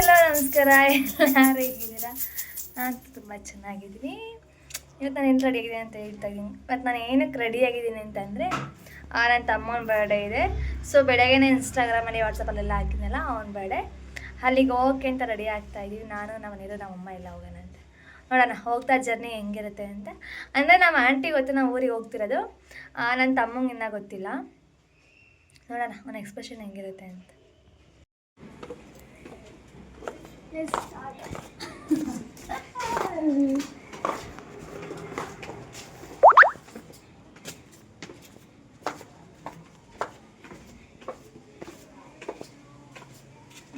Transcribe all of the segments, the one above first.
Hello ನಮಸ್ಕಾರ, ಎಲ್ಲರೂ ಹೇಗಿದ್ದೀರಾ? ನಾನು ತುಂಬ ಚೆನ್ನಾಗಿದ್ದೀನಿ. ಇವತ್ತು ನಾನು ಏನು ರೆಡಿ ಆಗಿದ್ದೀನಿ ಅಂತ ಹೇಳ್ತಾ ಇದ್ದೀನಿ. ಮತ್ತು ನಾನು ಏನಕ್ಕೆ ರೆಡಿ ಆಗಿದ್ದೀನಿ ಅಂತಂದರೆ ನನ್ನ ತಮ್ಮನ ಬರ್ಡೇ ಇದೆ. ಸೊ ಬೆಳಗ್ಗೆನೇ ಇನ್ಸ್ಟಾಗ್ರಾಮಲ್ಲಿ ವಾಟ್ಸಪ್ಪಲ್ಲೆಲ್ಲ ಹಾಕಿದ್ನಲ್ಲ ಅವನ ಬರ್ಡೇ, ಅಲ್ಲಿಗೆ ಹೋಗೋಕ್ಕೆ ಅಂತ ರೆಡಿ ಆಗ್ತಾಯಿದ್ದೀವಿ. ನಾನು ನಮ್ಮ ಮನೆಯವರು ನಮ್ಮಮ್ಮ ಎಲ್ಲ ಹೋಗೋಣ ಅಂತ. ನೋಡೋಣ ಹೋಗ್ತಾ ಜರ್ನಿ ಹೆಂಗಿರುತ್ತೆ ಅಂತ. ಅಂದರೆ ನಮ್ಮ ಆಂಟಿ ಗೊತ್ತು ನಾವು ಊರಿಗೆ ಹೋಗ್ತಿರೋದು, ನನ್ನ ತಮ್ಮಂಗೆ ಇನ್ನೂ ಗೊತ್ತಿಲ್ಲ. ನೋಡೋಣ ಅವನ ಎಕ್ಸ್ಪ್ರೆಷನ್ ಹೆಂಗಿರುತ್ತೆ ಅಂತ.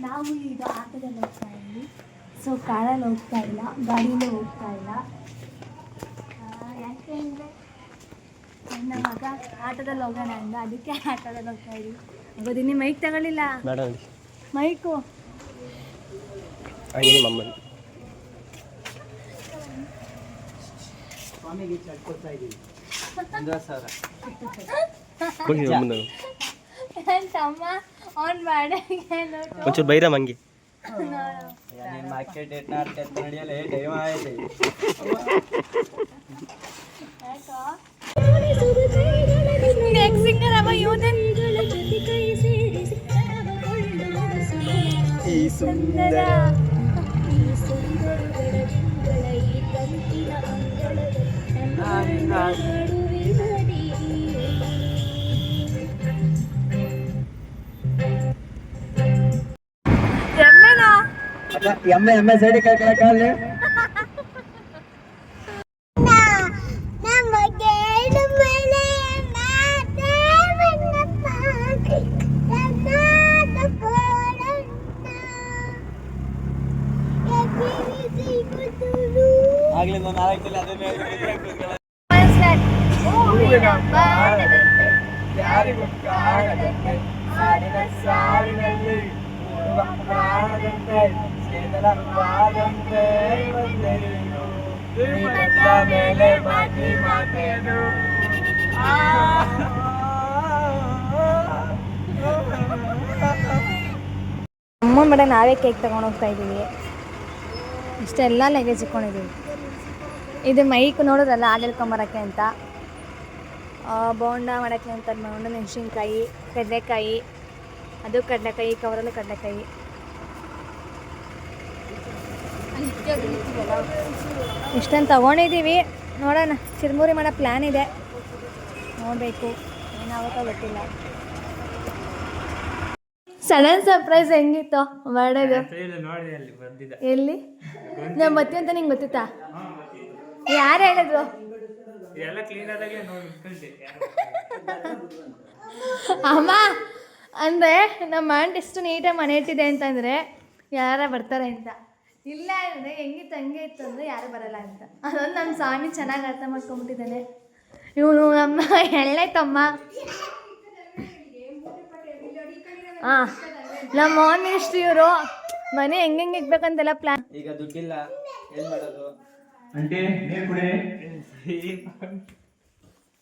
ನಾವು ಈಗ ಆಟೋದಲ್ಲಿ ಹೋಗ್ತಾ ಇದ್ವಿ. ಸೊ ಕಾರಲ್ಲಿ ಹೋಗ್ತಾ ಇಲ್ಲ, ಗಾಡಿಯಲ್ಲೂ ಹೋಗ್ತಾ ಇಲ್ಲ. ಯಾಕೆ ಅಂದರೆ ನನ್ನ ಮಗ ಆಟೋದಲ್ಲಿ ಹೋಗೋಣ ಅಂದ, ಅದಕ್ಕೆ ಆಟೋದಲ್ಲಿ ಹೋಗ್ತಾ ಇದ್ವಿ. ಅಗೋದಿನಿ ಮೈಕ್ ತಗೊಳ್ಳಿಲ್ಲ, ಮೈಕು ತಮ್ಮ ಅವ್ನು ಒಂಚೂರು ಬೈರ ಮಂಗಿ ಸುಂದರ ಎಮ್ಮೆ ಸೈಡ್ ಕಾಲ ಆಗ್ಲಿ ನಾನು ಆಗ್ತಿಲ್ಲ ಅದನ್ನೇ ಯಾರಿಗೂ ಕಾಣದಂತೆ ಸಾಲಿನ ಸಾಲಿನಲ್ಲಿ ಪ್ರಾಣದಂತೆ ಸೇದಲವಾದಂತೆ ಬಂದೆನು ನಿನ್ನ ಮೇಲೆ ಮಾತಿ ಮಾತೇನು ಅಮ್ಮನ ಮನೆ ನಾವೇ ಕೇಕ್ ತಗೊಂಡು ಹೋಗ್ತಾ ಇದ್ದೀವಿ. ಇಷ್ಟೆಲ್ಲ ಲಗೇಜ್ ಇಟ್ಕೊಂಡಿದ್ದೀವಿ. ಇದು ಮೈಕ್ ನೋಡೋದಲ್ಲ ಹಾಲು ಎಳ್ಕೊಂಬರೋಕ್ಕೆ ಅಂತ, ಬೋಂಡ ಮಾಡೋಕ್ಕೆ ಅಂತ ಬೋಂಡ, ಮೆಣಸಿನ್ಕಾಯಿ, ಕಡಲೆಕಾಯಿ, ಅದು ಕಡಲೆಕಾಯಿ, ಕವರಲ್ಲಿ ಕಡಲೆಕಾಯಿ. ಇಷ್ಟನ್ನು ತಗೊಂಡಿದ್ದೀವಿ. ನೋಡೋಣ, ಚಿರ್ಮುರಿ ಮಾಡೋ ಪ್ಲ್ಯಾನ್ ಇದೆ, ನೋಡಬೇಕು ಏನಾಗುತ್ತೋ ಗೊತ್ತಿಲ್ಲ. ಸಡನ್ ಸರ್ಪ್ರೈಸ್ ಹೆಂಗಿತ್ತು ಬರ್ಡೇದು? ಎಲ್ಲಿ ನಾನು ಬರ್ತೀನಿ ಅಂತ ನಿಂಗೆ ಗೊತ್ತಿತ್ತಾ? ಯಾರು ಹೇಳಿದ್ರು? ಅಮ್ಮ ಅಂದರೆ ನಮ್ಮ ಆಂಟ್ ಎಷ್ಟು ನೀಟಾಗಿ ಮನೆ ಇಟ್ಟಿದೆ ಅಂತಂದರೆ ಯಾರ ಬರ್ತಾರೆ ಅಂತ, ಇಲ್ಲ ಅಂದರೆ ಹೆಂಗಿತ್ತು ಹಂಗೆ ಇತ್ತು ಅಂದರೆ ಯಾರು ಬರಲ್ಲ ಅಂತ. ಅದೊಂದು ನಮ್ಮ ಸ್ವಾಮಿ ಚೆನ್ನಾಗಿ ಅರ್ಥ ಮಾಡ್ಕೊಂಬಿಟ್ಟಿದ್ದಾನೆ. ಇವನು ನಮ್ಮ ಎಳ್ಳೆ ತಮ್ಮ. ಹಾಂ, ನಮ್ಮ ಹೋಮ್ ಮಿನಿಸ್ಟ್ರಿ ಇವರು ಮನೆ ಹೆಂಗೆ ಇಕ್ಬೇಕಂತೆಲ್ಲ ಪ್ಲಾನ್. ಈಗ ದುಡ್ಡಿಲ್ಲ, ಏನು ಮಾಡೋದು ಅಂಟೆ ನೀರು ಕುಡಿ.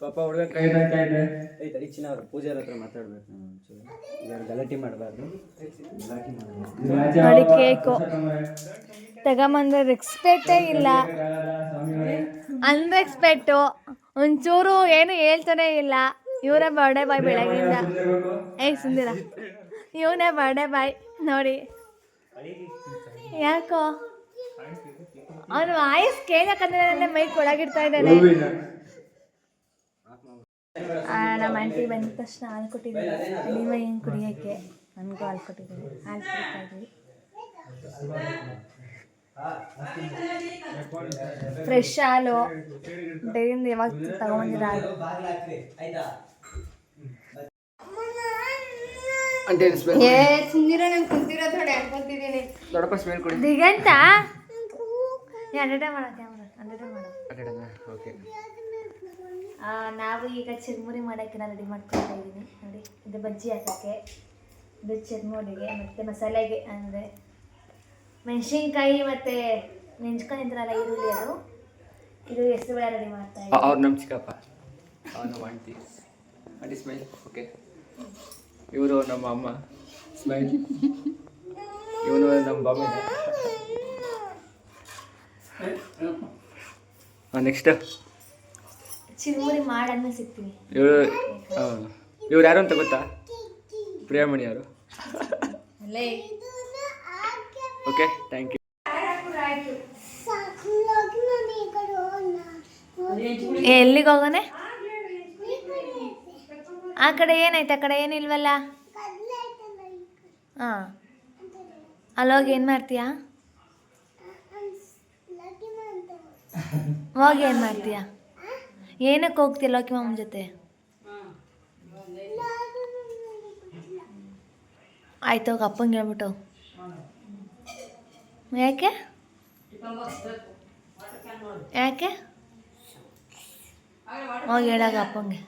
ಪಾಪ ಹುಡುಗ ಕೈ ಬರ್ತಾ ಇದೆ. ತರೀಕ್ಷಣ ಅವ್ರು ಪೂಜಾರ ಹತ್ರ ಮಾತಾಡ್ಬೇಕು. ನಾನು ಗಲಾಟೆ ಮಾಡಬಾರ್ದು. ನೋಡಿ ಕೇಕು ತಗೊಂಬಂದ್ರೆ ರೆಸ್ಪೆಕ್ಟೇ ಇಲ್ಲ, ಅನ್ರೆಸ್ಪೆಕ್ಟು, ಒಂಚೂರು ಏನು ಹೇಳ್ತಾನೆ ಇಲ್ಲ. ಇವರೇ ಬರ್ಡೇ ಬಾಯ್ ಬೆಳಗ್ಗಿಂದ. ಸುಂದಿರ ಇವನೇ ಬರ್ಡೇ ಬಾಯ್ ನೋಡಿ. ಯಾಕೋ ಅವನು ವಾಯ್ಸ್ ಕೇಳಕ್ಕಂದ್ರೆ ಮೈಕ್ ಒಳಗಿಡ್ತಾ ಇದ್ದಾನೆ. ನಮ್ಮ ಆಂಟಿ ಬಂದ ತಕ್ಷಣ ಹಾಲು ಕೊಟ್ಟಿದ್ದಾರೆ, ಅಡಿಮ ಏನು ಕುಡಿಯೋಕ್ಕೆ. ನನಗೂ ಹಾಲು ಕೊಟ್ಟಿದ್ದಾರೆ, ಹಾಲು ಕುಡಿತಾ ಇದ್ವಿ. ಫ್ರೆಶ್ ಹಾಲು ಡೈರಿಂದ ಯಾವಾಗ ತಗೊಂಡಿರೋ ಹಾಲು. ದಿಗಂತ ನಾವು ಈಗ ಚಿರ್ಮುರಿ ಮಾಡೋಕ್ಕೆಲ್ಲ ರೆಡಿ ಮಾಡ್ಕೊಳ್ತಾ ಇದ್ದೀನಿ. ನೋಡಿ, ಇದು ಬಜ್ಜಿ ಹಾಕೋಕ್ಕೆ, ಇದು ಚಿರ್ಮುರಿಗೆ, ಮತ್ತು ಮಸಾಲೆಗೆ ಅಂದರೆ ಮೆಣಸಿನ್ಕಾಯಿ ಮತ್ತು ನೆಂಚ್ಕೊಂಡಿದ್ರಲ್ಲ ಈರುಳ್ಳಿ, ಇದು ಹೆಸರು ಬೇಳೆ ರೆಡಿ ಮಾಡ್ತಾ ಇದ್ದೀನಿ. ಅವ್ರು ನಮ್ಮ ಚಿಕ್ಕಪ್ಪ, ನಮ್ಮ ಆಂಟಿ ಸ್ಮೈಲ್. ಓಕೆ, ಇವರು ನಮ್ಮ ಅಮ್ಮ ಸ್ಮೈಲ್. ಇವನು ನಮ್ಮ ಬಾಬಿ. ನೆಕ್ಸ್ಟ್ ಚಿರುಮುರಿ ಮಾಡಾದ್ಮೇಲೆ ಸಿಗ್ತೀನಿ. ಇವ್ರು ಯಾರು ಅಂತ ಗೊತ್ತಾ? ಪ್ರಿಯಾಮಣಿ ಅವರು. Okay, thank you. ಎಲ್ಲಿಗೆ ಹೋಗೋಣ? ಆ ಕಡೆ ಏನಾಯ್ತು? ಆ ಕಡೆ ಏನಿಲ್ವಲ್ಲ. ಹಾಂ, ಅಲ್ಲೋಗಿ ಏನು ಮಾಡ್ತೀಯಾ? ಹೋಗಿ ಏನು ಮಾಡ್ತೀಯಾ? ಏನಕ್ಕೆ ಹೋಗ್ತೀಯ ಲೋಕಿ ಮಾಮನ ಜೊತೆ? ಆಯ್ತು, ಹೋಗಿ ಅಪ್ಪಂಗೆ ಹೇಳ್ಬಿಟ್ಟು. ಯಾಕೆ ಯಾಕೆ ಹೋಗಿ ಹೇಳಾಗ ಅಪ್ಪಂಗೆ.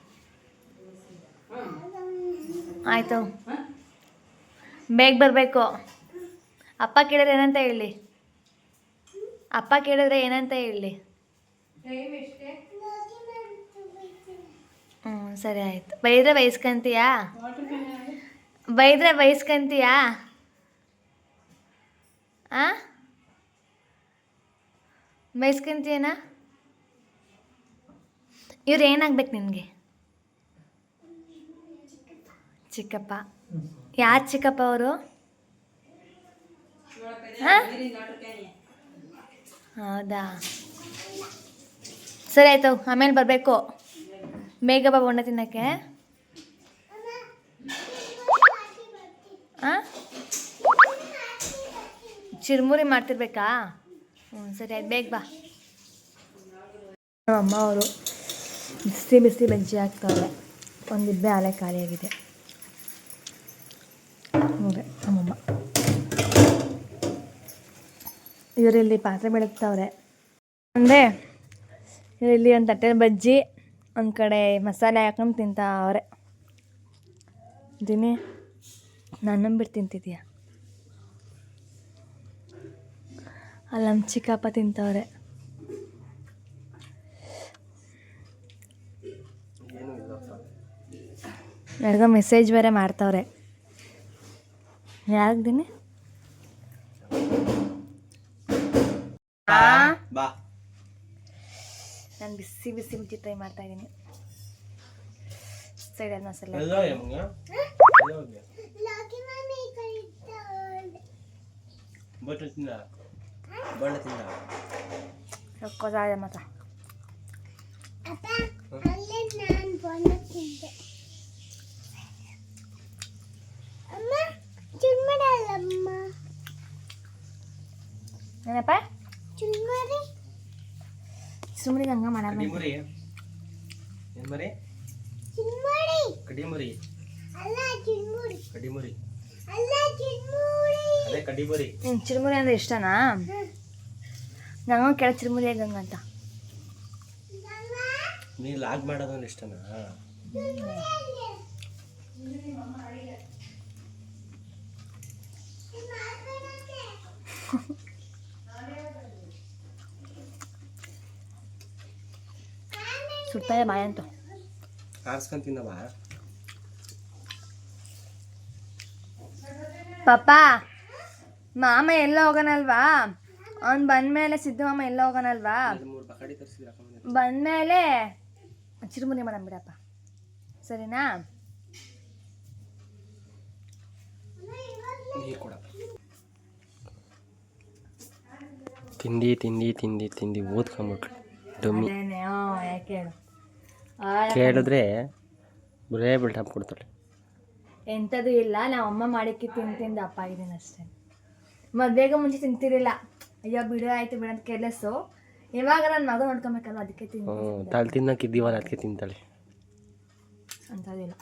ಆಯಿತು, ಬೇಗ ಬರಬೇಕು. ಅಪ್ಪ ಕೇಳಿದ್ರೆ ಏನಂತ ಹೇಳಿ? ಅಪ್ಪ ಕೇಳಿದ್ರೆ ಏನಂತ ಹೇಳಿ? ಸರಿ ಆಯಿತು. ಬೈದ್ರೆ ಬೈಸ್ಕೊಂತೀಯಾ? ಬೈದ್ರೆ ಬೈಸ್ಕೊಂತೀಯಾ? ಬೈಸ್ಕೊಂತೀಯನಾ? ಇವ್ರು ಏನಾಗ್ಬೇಕು ನಿನಗೆ? ಚಿಕ್ಕಪ್ಪ. ಯಾರು ಚಿಕ್ಕಪ್ಪ ಅವರು? ಹೌದಾ, ಸರಿ ಆಯ್ತು. ಆಮೇಲೆ ಬರಬೇಕು. ಬೇಗ ಬಾ ಬೊಂಡ ತಿನ್ನೋಕ್ಕೆ. ಚಿರುಮುರಿ ಮಾಡ್ತಿರ್ಬೇಕಾ? ಸರಿ ಆಯ್ತು, ಬೇಗ ಬಾ. ನಮ್ಮಮ್ಮ ಅವರು ಬಿಸಿ ಬಿಸಿ ಬಜ್ಜಿ ಹಾಕ್ತಾರೆ. ಒಂದು ಇಬ್ಬೆ ಆಲೆ ಖಾಲಿಯಾಗಿದೆ. ನೋಡಿ ನಮ್ಮಮ್ಮ ಇವರಲ್ಲಿ ಪಾತ್ರೆ ಬೆಳಗ್ತಾವ್ರೆ. ಅಂದರೆ ಇವರಲ್ಲಿ ಒಂದು ತಟ್ಟೆ ಬಜ್ಜಿ, ಒಂದು ಕಡೆ ಮಸಾಲೆ ಹಾಕೊಂಡು ತಿಂತಾವ್ರೆ. ದಿನೇ ನಾನು ಬಿಟ್ಟು ತಿಂತಿದ್ದೀಯ. ಅಲ್ಲಿ ನಮ್ಮ ಚಿಕ್ಕಪ್ಪ ತಿಂತವ್ರೆ. ಯಾರಿಗೋ ಮೆಸೇಜ್ ಬೇರೆ ಮಾಡ್ತಾವ್ರೆ. ಯಾರಿಗ್ದೀನಿ? ನಾನು ಬಿಸಿ ಬಿಸಿ ಮುಚ್ಚಿ ಟ್ರೈ ಮಾಡ್ತಾ ಇದ್ದೀನಿ. ಸೈಡ್ ಮಸಾಲೆ ಸಕ್ಕೋದಾದ ಮತ. ಏನಪ್ಪ ಚುರುಮುರಿಗೆ ಹಂಗ ಮಾಡಲ್ಲ. ಚಿರುಮುರಿ ಅಂದ್ರೆ ಇಷ್ಟನಾ? ನಂಗೆ ಕೆಳ ಚಿರುಮುರಿ ಹೇಗಂತ ನೀ ಲಾಗ್ ಮಾಡೋದು ಇಷ್ಟನಾ? ಸುಟ್ಟಾಯ ಬಾಯಂತು ಆರ್ಸ್ಕೊಂತಿನ್ನವಾ? ಪಾಪ ಮಾಮ ಎಲ್ಲ ಹೋಗೋಣಲ್ವಾ? ಅವ್ನು ಬಂದಮೇಲೆ ಸಿದ್ದು ಮಾಮ ಎಲ್ಲ ಹೋಗೋಣಲ್ವಾ? ಬಂದಮೇಲೆ ಚಿರುಮುರಿ ಮಾಡೋಣ ಬಿಡಪ್ಪ, ಸರಿನಾ? ತಿಂಡಿ ತಿಂಡಿ ತಿಂಡಿ ತಿಂಡಿ ಓದ್ಕೊಂಬಿಟ್ರು ಡಮ್ಮಿ. ಯಾಕೆ ಹೇಳು? ಕೇಳಿದ್ರೆ ಬರೇ ಬಿಲ್ಟಪ್ ಕೊಡ್ತಾಳೆ. ಎಂಥದ್ದು ಇಲ್ಲ, ನಾವು ಅಮ್ಮ ಮಾಡಿಕ್ಕೆ ತಿಂದು ಅಪ್ಪ ಆಗಿದ್ದೀನಿ ಅಷ್ಟೇ. ಮದುವೆಗೆ ಮುಂಚೆ ತಿಂತಿರಲಿಲ್ಲ. ಅಯ್ಯೋ ಬಿಡು ಆಯ್ತು ಬಿಡು ಅಂತ ಕೇರ್ಲೆಸ್ಸು. ಇವಾಗ ನನ್ನ ಮಗ ನೋಡ್ಕೊಬೇಕಲ್ಲ, ಅದಕ್ಕೆ ತಾಳು ತಿನ್ನಕ್ಕಿದ್ದೀವಲ್ಲ ಅದಕ್ಕೆ ತಿಂತಾಳೆ. ಅಂಥದ್ದಿಲ್ಲ.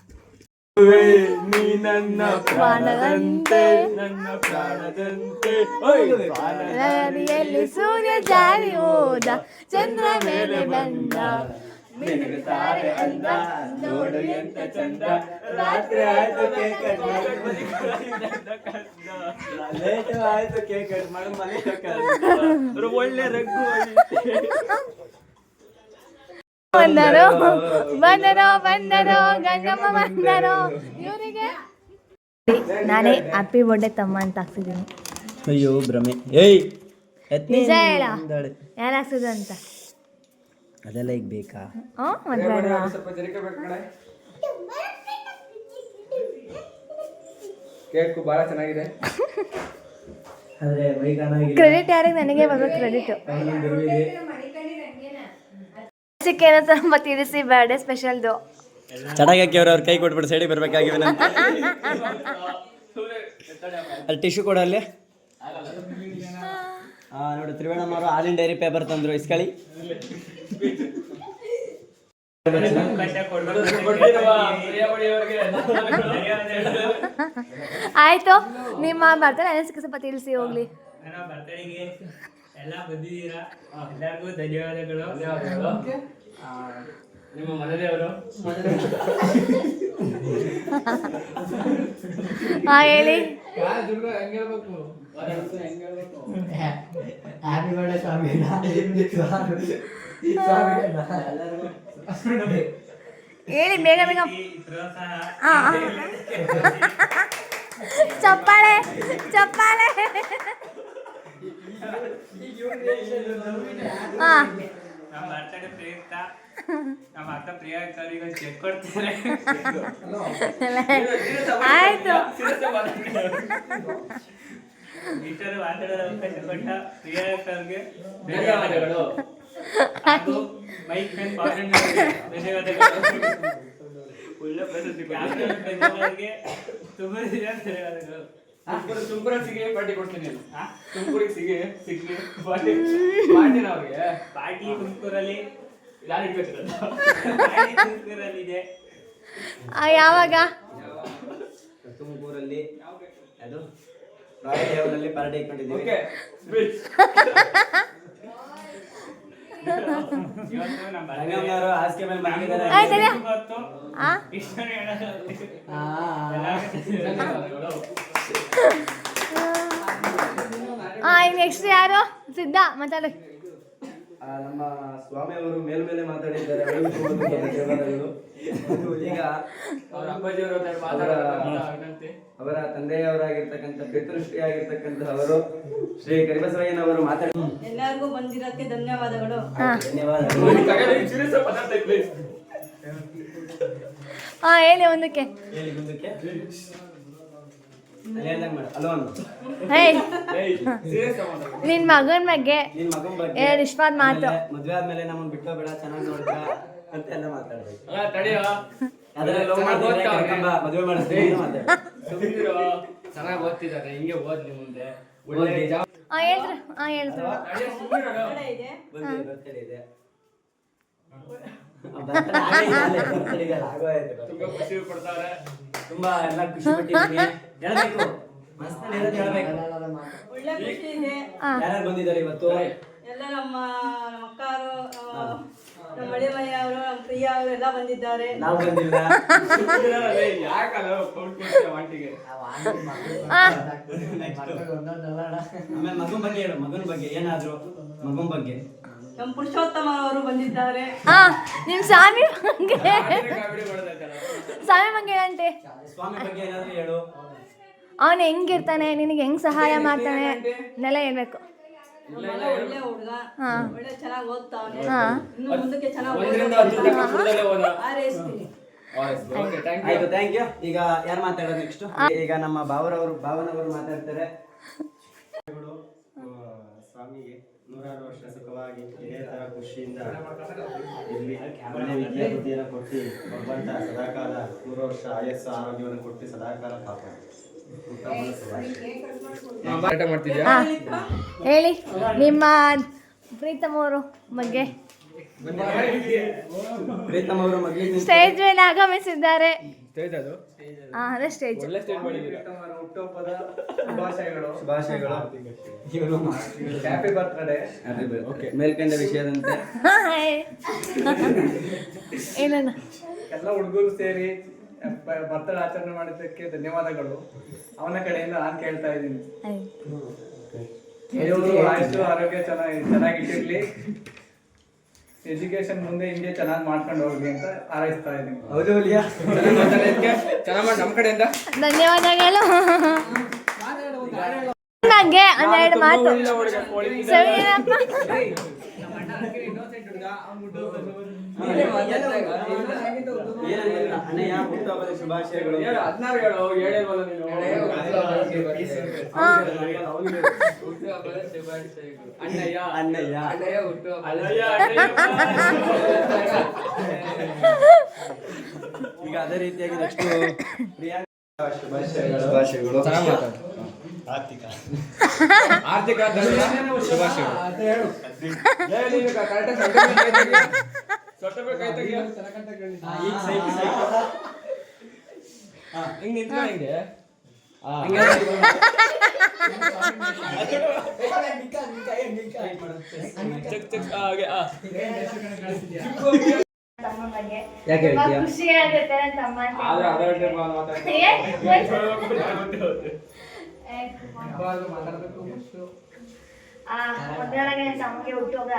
ಎಲ್ಲಿ ಸೂರ್ಯ ಜಾರಿ ಹೋದ, ಚಂದ್ರ ಮೇಲೆ ಬಂದ, ಮಿನುಗುತ್ತಾರೆ ಅಂದ, ನೋಡು ಎಂತ ಚಂದ, ರಾತ್ರಿ ಆಯ್ತು ಕೇಕ್ ಕಟ್ ಮಾಡಿ ಒಳ್ಳೆ ರಗ್ಗು ಬಂದರೋ ಬಂದರೋ ಬಂದರೋ ಗಂಗಮ್ಮ ಬಂದರೋ. ಇವರಿಗೆ ನಾನೇ ಹ್ಯಾಪಿ ಬರ್ಡೇ ತಮ್ಮ ಅಂತ ಹಾಕ್ತಿದ್ದೀನಿ. ಅಯ್ಯೋ ಭ್ರಮೆ ಏಯ್ ನಿಜ ಹೇಳ ಯಾರಾಗ್ತದೆ ಅಂತ ಅದೆಲ್ಲ ಈಗ ಬೇಕಾ ಮತ್ತೆ ಬೇಡವಾ? ಕೇಕು ಭಾಳ ಚೆನ್ನಾಗಿದೆ. ಆದರೆ ಕ್ರೆಡಿಟ್ ಯಾರಿಗೆ? ನನಗೆ ಬರ್ಬೇಕು ಕ್ರೆಡಿಟ್. ಸಿಕ್ಕೇನೋ ತುಂಬ ತಿಳಿಸಿ ಬರ್ಡೇ ಸ್ಪೆಷಲ್ದು. ಚಟಾಗಿ ಹಾಕಿವ್ರು ಅವ್ರ ಕೈ ಕೊಟ್ಬಿಟ್ಟು ಸೈಡಿಗೆ ಬರ್ಬೇಕಾಗಿವೆ ನಾನು ಅಲ್ಲಿ ಟಿಶ್ಯೂ ಕೊಡ ಅಲ್ಲಿ. ನೋಡಿ ತ್ರಿವೇಣಮ್ಮ ಅವರು ಹಾಲಿನ ಡೈರಿ ಪೇಪರ್ ತಂದ್ರು, ಇಸ್ಕಳಿ. ಆಯ್ತು, ನಿಮ್ಮ ಬರ್ತಡೇ ಅನಿಸಿಕೆ ಸ್ವಲ್ಪ ತಿಳಿಸಿ ಹೋಗ್ಲಿ. ನನ್ನ ಬರ್ತಡೆಗೆ ಎಲ್ಲ ಬಂದಿದ್ದೀರಾ, ಎಲ್ಲರಿಗೂ ಧನ್ಯವಾದಗಳು. ನಿಮ್ಮ ಮನೆದೇವರು ಹೇಳಿ. ಹ್ಯಾಪಿ ಬರ್ಡೇ ಸ್ವಾಮಿ. ಹೇಳಿ ಬೇಗ ಬೇಗ. ಪ್ರೋತ್ಸಾಹ ಚಪ್ಪಾಳೆ ಚಪ್ಪಾಳೆ. ನಮ್ಮ ಬರ್ತಡೇ ಪ್ರಯುಕ್ತ ನಮ್ಮ ಅಕ್ಕ ಪ್ರಿಯಾಂಕರಿಗೆ ಚೆಕ್ ಕೊಡ್ತಾರೆ. ಆಯ್ತು, ಇಷ್ಟೊಂದು ಮಾತಾಡೋದು ಅವಕಾಶ ಕೊಟ್ಟ ಪ್ರಿಯಾಂಕರ್ಗೆ ಧನ್ಯವಾದಗಳು. ಹಾಗೂ ಮೈಕ್ ಮ್ಯಾನ್ ಪಾರ್ಟನ್ ಧನ್ಯವಾದಗಳು. ಒಳ್ಳೆ ಪ್ರಶಸ್ತಿ ಗೆ ತುಂಬಾ ಧನ್ಯವಾದಗಳು. ತುಮಕೂರಿಗೆ ಸಿಗಿ ಪಾರ್ಟಿ ಕೊಡ್ತೀನಿ. ತುಮಕೂರಿಗೆ ಸಿಗಿ ಪಾರ್ಟಿ ಅವ್ರಿಗೆ ಪಾರ್ಟಿ ತುಮಕೂರಲ್ಲಿ ಯಾರು ಇಟ್ಕೊತೀರ? ಪಾರ್ಟಿ ತುಮಕೂರಲ್ಲಿ ಇದೆ. ಯಾವಾಗ? ತುಮಕೂರಲ್ಲಿ ಅದು ರಾಯಲ್ ಲೆವೆಲಲ್ಲಿ ಪಾರ್ಟಿ ಇಟ್ಕೊಂಡಿದ್ದೀವಿ. ಓಕೆ ಸ್ಪೀಚ್ ಇವತ್ತು ನಮ್ಮ ರಂಗಮ್ಮನವರು ಹಾಸಿಗೆ ಮೇಲೆ ಮಲಗಿದ್ದಾರೆ. ಆಯ್ತಲ್ಲ? ಇವತ್ತು ಆ? ಇಷ್ಟನೇ ಹೇಳೋದು. ಧನ್ಯವಾದಗಳು. ಈಗ ನೆಕ್ಸ್ಟ್ ಯಾರು? ಸಿದ್ಧ ಮಾತಾಡಿ. ನಮ್ಮ ಸ್ವಾಮಿ ಅವರು ಮೇಲ್ಮೇಲೆ ಮಾತಾಡಿದ್ದಾರೆ, ಅವರಿಗೂ ತುಂಬ ಧನ್ಯವಾದಗಳು. ಈಗ ಅವ್ರ ಅಪ್ಪಾಜಿಯವರು ವಿನಂತಿ. ಅವರ ತಂದೆಯವರಾಗಿರ್ತಕ್ಕಂಥ ಪಿತೃಶ್ರೀಯಾಗಿರ್ತಕ್ಕಂಥ ಅವರು ಶ್ರೀ ಕರಿಬಸವಯ್ಯನವರು ಮಾತಾಡಿ ಎಲ್ಲರಿಗೂ ಬಂದಿರೋಕ್ಕೆ ಧನ್ಯವಾದಗಳು. ಧನ್ಯವಾದಗಳು. ಹೇಳಿ ಒಂದಕ್ಕೆ. ಹೇಳಿ ಮುಂದಕ್ಕೆ ಹೇಳ್ದಂಗೆ ಮಾಡು. ಅಲ್ವಾ ನಿನ್ ಮಗನ ಬಗ್ಗೆ ನಿನ್ ಮಗನ ಬಗ್ಗೆ ಎರಡು ಇಷ್ಟವಾದ ಮಾತು. ಮದ್ವೆ ಆದ್ಮೇಲೆ ನಮ್ಮನ್ನ ಬಿಟ್ಟು ಬೇಡ, ಚೆನ್ನಾಗಿ ನೋಡ್ಕ ಅಂತ ಎಲ್ಲ ಮಾತಾಡ್ಬೇಕು. ತಡೆಯೋ ಅದ್ರಲ್ಲಿ ಮದುವೆ ಮಾಡಿಸ್ತೀವಿ ಚೆನ್ನಾಗಿ ಓದ್ತಿದ್ದಾರೆ, ಹಿಂಗೆ ಓದ್ಲಿ ಮುಂದೆ. ಹೇಳ್ರಿ. ಹೇಳ್ರಿ. ಒಳ್ಳೆ ಇದೆ. ಬರ್ತಡೇ ಇದೆ. ಬರ್ತಡೇ ಆಗೋಯ್ತು. ತುಂಬಾ ಖುಷಿ ಪಡ್ತಾರೆ. ತುಂಬಾ ಎಲ್ಲ ಖುಷಿ ಪಟ್ಟಿದ್ದೀನಿ. ಹೇಳ್ಬೇಕು, ಮನಸ್ಸಿನಲ್ಲಿ ಇರೋದು ಹೇಳ್ಬೇಕು. ಒಳ್ಳೆ ಖುಷಿ ಇದೆ. ಯಾರ್ಯಾರು ಬಂದಿದ್ದಾರೆ ಇವತ್ತು? ಎಲ್ಲ ನಮ್ಮ ಅಕ್ಕರು, ನಮ್ಮ ಮಳಿಮಯ್ಯ ಅವರು, ನಮ್ಮ ಪ್ರಿಯಾ ಅವರು ಎಲ್ಲ ಬಂದಿದ್ದಾರೆ. ನಾವು ಬಂದಿಲ್ಲ. ಯಾಕಲ್ಲ ಕೌಂಟ್ ಮಾಡ್ತೀವಿ ವಾಂಟಿಗೆ. ಆಮೇಲೆ ಮಗನ ಬಗ್ಗೆ ಹೇಳು. ಮಗನ ಬಗ್ಗೆ ಏನಾದ್ರು ಮಗನ ಬಗ್ಗೆ. ನಮ್ಮ ಪುರುಷೋತ್ತಮ ಅವರು ಬಂದಿದ್ದಾರೆ. ನಿಮ್ ಸ್ವಾಮಿ ಬಗ್ಗೆ. ಕಾಮಿಡಿ ಮಾಡೋದೈತಲ್ಲ. ಸ್ವಾಮಿ ಬಗ್ಗೆ ಏನಂತೆ? ಸ್ವಾಮಿ ಬಗ್ಗೆ ಏನಾದ್ರು ಹೇಳು. ಅವನು ಹೆಂಗಿರ್ತಾನೆ, ನಿನಗೆ ಹೆಂಗ್ ಸಹಾಯ ಮಾಡ್ತಾನೆ ನೆಲ್ಲ ಹೇಳ್ಬೇಕು. ಒಳ್ಳೆ ಹುಡುಗ, ಒಳ್ಳೆ ಚೆನ್ನಾಗಿ ಓದ್ತಾವನೆ. ಇನ್ನು ಮುಂದಕ್ಕೆ ಚೆನ್ನಾಗಿ 1 ರಿಂದ 10 ತನಕ ಫುಲ್ಲಲ್ಲೇ ಓದ. ಹಾರೈಸ್ತೀನಿ. Okay, thank you. ಆಯ್ತು, ಥ್ಯಾಂಕ್ ಯು. ಈಗ ಯಾರು ಮಾತಾಡೋದು ನೆಕ್ಸ್ಟ್? ಈಗ ನಮ್ಮ ಭಾವನವರು ಮಾತಾಡ್ತಾರೆ. ಸ್ವಾಮಿಗೆ 100 ವರ್ಷ ಸುಖವಾಗಿ ಇದೇ ತರ ಖುಷಿಯಿಂದ ಇಲ್ಲಿ ಒಳ್ಳೆ ವಿದ್ಯಾಬುದ್ಧಿಯನ್ನು ಕೊಟ್ಟು ಭಗವಂತ ಸದಾಕಾಲ 100 ವರ್ಷ ಆಯಸ್ಸು ಆರೋಗ್ಯವನ್ನು ಕೊಟ್ಟು ಸದಾಕಾಲ ಕಾಪಾಡಿ. ಮಾಡ್ತಿದ್ಯಾ? ಹೇಳಿ ನಿಮ್ಮ ಪ್ರೀತಮ್ ಅವರು ಬಗ್ಗೆ. ಪ್ರೀತಮ್ ಅವರು ಮಗಳಿಗೆ ಸ್ಟೇಜ್ ಮೇಲೆ ಆಗಮಿಸಿದ್ದಾರೆ. ಸ್ಟೇಜ್ ಅದು ಅದೇ ಸ್ಟೇಜ್. ಒಳ್ಳೆ ಸ್ಟೇಜ್ ಮಾಡಿದ್ದೀರಾ. ಹುಟ್ಟುಹಬ್ಬದ ಶುಭಾಶಯಗಳು. Happy birthday. ಓಕೆ, ಮೇಲ್ಕಂಡ ವಿಷಯದಂತೆ ಏನನ್ನ ಎಲ್ಲ ಹುಡುಗರು ಸೇರಿ ಬರ್ತಡೇ ಆಚರಣೆ ಮಾಡಿದ್ದಕ್ಕೆ ಧನ್ಯವಾದಗಳು. ಅವನ ಕಡೆಯಿಂದ ನಾನು ಕೇಳ್ತಾ ಇದ್ದೀನಿ, ದೇವರು ಆಯುಷ್ಯ ಆರೋಗ್ಯ ಚೆನ್ನಾಗಿಟ್ಟಿರ್ಲಿ, ಎಜುಕೇಶನ್ ಮುಂದೆ ಹಿಂಗೆ ಚೆನ್ನಾಗಿ ಮಾಡ್ಕೊಂಡು ಹೋಗ್ಲಿ ಅಂತ ಹಾರೈಸ್ತಾ ಇದ್ದೀನಿ. ಹೌದು ಅಲ್ಲಿಯಾ? ಚೆನ್ನಾಗಿ ಮಾಡಿ ನಮ್ಮ ಕಡೆಯಿಂದ ಧನ್ಯವಾದಗಳು. ಬಗ್ಗೆ ಒಂದೆರಡು ಮಾತು ಸರಿನಪ್ಪ. ಅಣ್ಣಯ್ಯ ಹುಟ್ಟುಹಬ್ಬದ ಶುಭಾಶಯಗಳು. 16 ಹೇಳು, 7 ಹೇಳಲ್ವಲ್ಲ ನೀನು? ಹಾ. ಹುಟ್ಟುಹಬ್ಬದ ಶುಭಾಶಯಗಳು. ಅಣ್ಣಯ್ಯ ಅಣ್ಣಯ್ಯ ಹುಟ್ಟುಹಬ್ಬದ ಈಗ ಅದೇ ರೀತಿಯಾಗಿ ನೆಕ್ಸ್ಟ್ ಪ್ರಿಯಾಂಕಾ ಶುಭಾಶಯಗಳು. ಆರ್ಥಿಕ ಆರ್ಥಿಕ ಶುಭಾಶಯಗಳು. ಹಿಂಗ್ ನಿಂತ್ಕೊ ಹಿಂಗೆ. ತಮ್ಮ ಬಗ್ಗೆ ಯಾಕೆ ತುಂಬಾ ಹೇಳ್ತೀಯ? ಖುಷಿ ಆಗುತ್ತೆ ನನ್ನ ತಮ್ಮ ಅಂತ ಆದ್ರೆ ಅದರ ಹೇಳ್ಬಿಟ್ಟು. ಮಾತಾಡ್ತಾರೆ. ಮೊದಲಾಗಿ ನನ್ನ ತಮ್ಮಗೆ ಹುಟ್ಟುಹಬ್ಬದ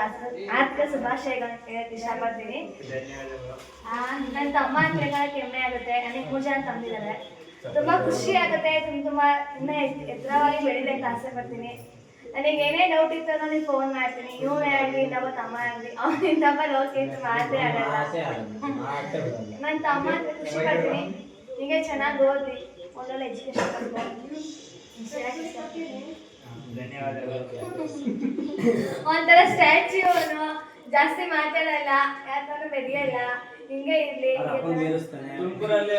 ಆರ್ಥಿಕ ಶುಭಾಶಯಗಳನ್ನ ಹೇಳಕ್ ಇಷ್ಟಪಡ್ತೀನಿ. ನನ್ನ ತಮ್ಮ ಅಂತ ಹೇಳಕ್ಕೆ ಹೆಮ್ಮೆ ಆಗುತ್ತೆ. ನನಗೆ 3 ಜನ ತಮ್ಮಿದ್ದಾರೆ. ತುಂಬಾ ಖುಷಿ ಆಗುತ್ತೆ. ತುಂಬಾ ಇನ್ನ ಎತ್ತರವಾಗಿ ಬೆಳಿಬೇಕು ಆಸೆ ಪಡ್ತೀನಿ. ನನಗೆ ಏನೇ ಡೌಟ್ ಇತ್ತು ನನಗೆ ಫೋನ್ ಮಾಡ್ತೀನಿ. ಇವನೇ ಆಗಲಿ ಇನ್ನೊಬ್ಬ ತಮ್ಮ ಆಗಲಿ ಅವನಿಂದೊಬ್ಬ ಲೋಕೇಶ್ ಮಾತೇ ಆಗಲ್ಲ. ನನ್ನ ತಮ್ಮ ಅಂತ ಖುಷಿ ಪಡ್ತೀನಿ. ಹೀಗೆ ಚೆನ್ನಾಗಿ ಓದಿ ಒಳ್ಳೊಳ್ಳೆ ಎಜುಕೇಶನ್ ಪಡ್ಕೊಂಡು ಒಂಥರ ಸ್ಟ್ಯಾಚ್ಯೂ ಅವನು. ಜಾಸ್ತಿ ಮಾತಾಡಲ್ಲ, ಯಾಕಂದ್ರೆ ಬೆಳೆಯಲ್ಲ, ಹಿಂಗೆ ಇರ್ಲಿ ತುಮಕೂರಲ್ಲಿ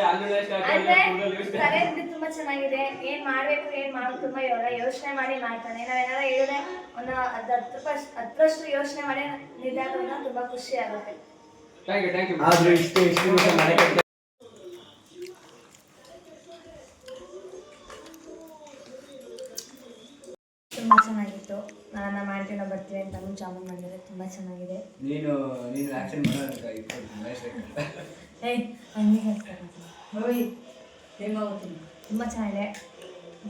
ತಲೆ ತುಂಬಾ ಚೆನ್ನಾಗಿದೆ. ಏನ್ ಮಾಡ್ಬೇಕು ಏನ್ ಮಾಡೋದು ತುಂಬಾ ಯೋಚನೆ ಮಾಡಿ ಮಾಡ್ತಾನೆ. ನಾವೇನಾರ ಹೇಳಿದ್ರೆ ಒಂದು 10% ಯೋಚನೆ ಮಾಡಿ ನಿರ್ಧಾರ ತುಂಬಾ ಖುಷಿ ಆಗುತ್ತೆ. Thank you. ಆದ್ರೂ ಇಷ್ಟು ದಿವಸ ಮನೆ ತುಂಬಾ ಚೆನ್ನಾಗಿತ್ತು. ನಾನು ಮಾಡ್ತೀನೋ ಬರ್ತೀವಿ ಅಂತ ಜಾಮೂನ್ ಮಾಡಿದ್ರೆ ತುಂಬಾ ಚೆನ್ನಾಗಿದೆ. ನೀನು ಆಕ್ಷನ್ ಮಾಡೋದಕ್ಕೆ ಏಯ್ ಹಂಗೆ ಹೇಳ್ತಾರೆ. ತುಂಬಾ ಚೆನ್ನಾಗಿದೆ.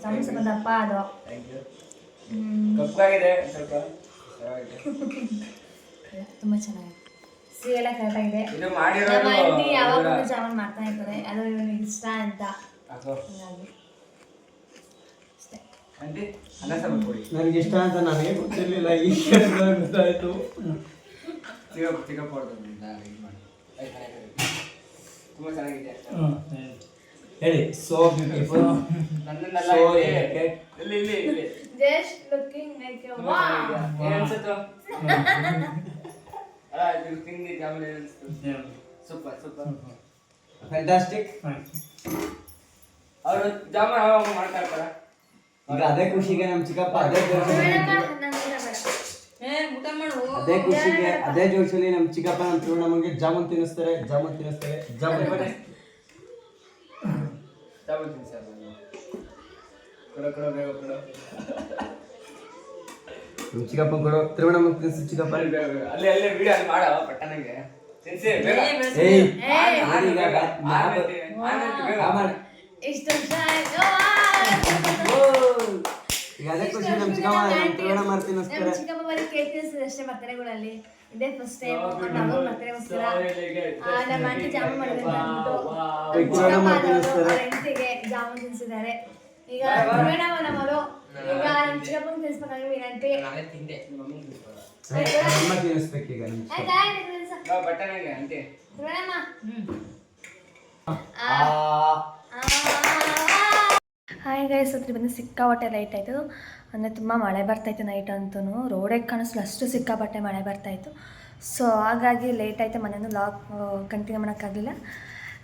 ಜಾಮೂನ್ ಸ್ವಲ್ಪ ದಪ್ಪ ಅದು. ಕಪ್ಪಾಗಿದೆ ಸ್ವಲ್ಪ ತುಂಬಾ ಚೆನ್ನಾಗಿದೆ. ಸಿಹಿ ಎಲ್ಲ ಕರೆಕ್ಟಾಗಿದೆ. ಇದು ಮಾಡಿರೋದು ನಮ್ಮ ಆಂಟಿ ಯಾವಾಗಲೂ ಜಾಮೂನ್ ಮಾಡ್ತಾ ಇರ್ತಾರೆ. ಅದು ಇವನಿಗೆ ಇಷ್ಟ ಅಂತ ಹಾಗಾಗಿ ಅಷ್ಟೇ. ಆಂಟಿ ಅನ್ನ ಸಾಂಬಾರು ಕೊಡಿ. ನನಗೆ ಇಷ್ಟ ಅಂತ ನನಗೆ ಗೊತ್ತಿರಲಿಲ್ಲ. ಈಗ ಗೊತ್ತಾಯ್ತು. ಚಿಕಪ್ ಹೊಡೆದು ತುಂಬ ಚೆನ್ನಾಗಿದೆ. ಹೇಳಿ. So beautiful. ನನ್ನನ್ನೆಲ್ಲ ಇಲ್ಲಿ just looking like a wow. ಏನು ಅನ್ಸುತ್ತೋ? ಅಲ್ಲ ಇದು ತಿಂಡಿ ಜಾಮೂನ್ ಏನು ಅನಿಸ್ತು? Super fantastic. ಅವರು ಜಾಮೂನ್ ಯಾವಾಗ ಮಾಡ್ತಾ ಇರ್ತಾರ? ಈಗ ಅದೇ ಖುಷಿಗೆ ನಮ್ಮ ಚಿಕ್ಕಪ್ಪ ಅದೇ ಊಟ ಮಾಡು. ಅದೇ ಜೋಶಲ್ಲಿ ನಮ್ಮ ಚಿಕ್ಕಪ್ಪ ನಮ್ಮ ತಿರುವಣ್ಣಮ್ಮಗೆ ಜಾಮೂನ್ ತಿನ್ನಿಸ್ತಾರೆ. ಜಾಮೂನ್ ತಿನ್ನಿಸ್ತಾರೆ. ಕೊಡೋ ಬೇಗ ಕೊಡೋ. ನಮ್ಮ ಚಿಕ್ಕಪ್ಪ ಕೊಡೋ ತಿರುವಣ್ಣಮ್ಮಗೆ ತಿನ್ನಿಸಿ ಚಿಕ್ಕಪ್ಪ. ಅಲ್ಲೇ ವಿಡಿಯೋ ಅಲ್ಲಿ ಮಾಡೋ ಪಟ್ಟಣಗೆ ತಿನ್ಸಿ ಬೇಗ. ಏಯ್ ಇಷ್ಟು ವರ್ಷ ಆಯ್ತು. ಈಗ ಅದೇ ಖುಷಿ ನಮ್ಮ ಚಿಕ್ಕಮ್ಮ ನಮ್ಮ ತಿರುವಣ್ಣಮ್ಮ ತಿನ್ನಿಸ್ತಾರೆ. ನಮ್ಮ ಚಿಕ್ಕಮ್ಮ ಬರೀ ಕೇಕ್ ತಿನ್ನಿಸಿದ್ರೆ ಅಷ್ಟೇ ಬರ್ತಡೆಗಳಲ್ಲಿ. ಇದೇ ಫಸ್ಟ್ ಟೈಮ್ ನಮ್ಮ ಬರ್ತಡೆಗೋಸ್ಕರ ನಮ್ಮ ಆಂಟಿ ಜಾಮೂನ್ ಮಾಡಿದ್ರೆ ಹೆಂಡತಿಗೆ ಜಾಮೂನ್ ತಿನ್ಸಿದ್ದಾರೆ. ಈಗ ನಮ್ಮವರು ಈಗ ನಮ್ಮ ಚಿಕ್ಕಪ್ಪನ ತಿನ್ಸ್ಬೇಕಾಗಿ ವಿನಂತಿ. ಅಮ್ಮ ತಿನ್ನಿಸ್ಬೇಕು ಈಗ ನಮ್ಮ ಚಿಕ್ಕಪ್ಪ. ಪಟ್ಟಣಗೆ ಆಂಟಿ ಹಾಯ್ ಗೈಸ್, ಹತ್ರ ಬಂದು ಸಿಕ್ಕಾಪಟ್ಟೆ ಲೈಟ್ ಆಯಿತು. ಅಂದರೆ ತುಂಬ ಮಳೆ ಬರ್ತಾಯಿತ್ತು ನೈಟ್ ಅಂತೂ. ರೋಡೇ ಕಾಣಿಸ್ಲು ಅಷ್ಟು ಸಿಕ್ಕಾಪಟ್ಟೆ ಮಳೆ ಬರ್ತಾಯಿತ್ತು. ಸೊ ಹಾಗಾಗಿ ಲೇಟ್ ಆಯಿತು. ಮನೆಯೂ ಲಾಗ್ ಕಂಟಿನ್ಯೂ ಮಾಡೋಕ್ಕಾಗಲಿಲ್ಲ.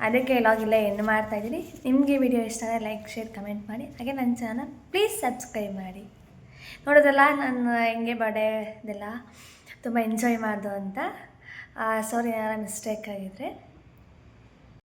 ಅದಕ್ಕೆ ಲಾಗ್ ಇಲ್ಲೇ ಎಂಡ್ ಮಾಡ್ತಾಯಿದ್ದೀನಿ. ನಿಮಗೆ ವಿಡಿಯೋ ಇಷ್ಟ ಆದರೆ ಲೈಕ್, ಶೇರ್, ಕಮೆಂಟ್ ಮಾಡಿ. ಹಾಗೆ ನನ್ನ ಚಾನಲ್ ಪ್ಲೀಸ್ ಸಬ್ಸ್ಕ್ರೈಬ್ ಮಾಡಿ. ನೋಡೋದಲ್ಲ ನಾನು ಹೆಂಗೆ ಬರ್ಡೇ ಇದೆಲ್ಲ ತುಂಬ ಎಂಜಾಯ್ ಮಾಡ್ದು ಅಂತ. ಸಾರಿ ಏನಾರ ಮಿಸ್ಟೇಕ್ ಆಗಿದ್ದರೆ.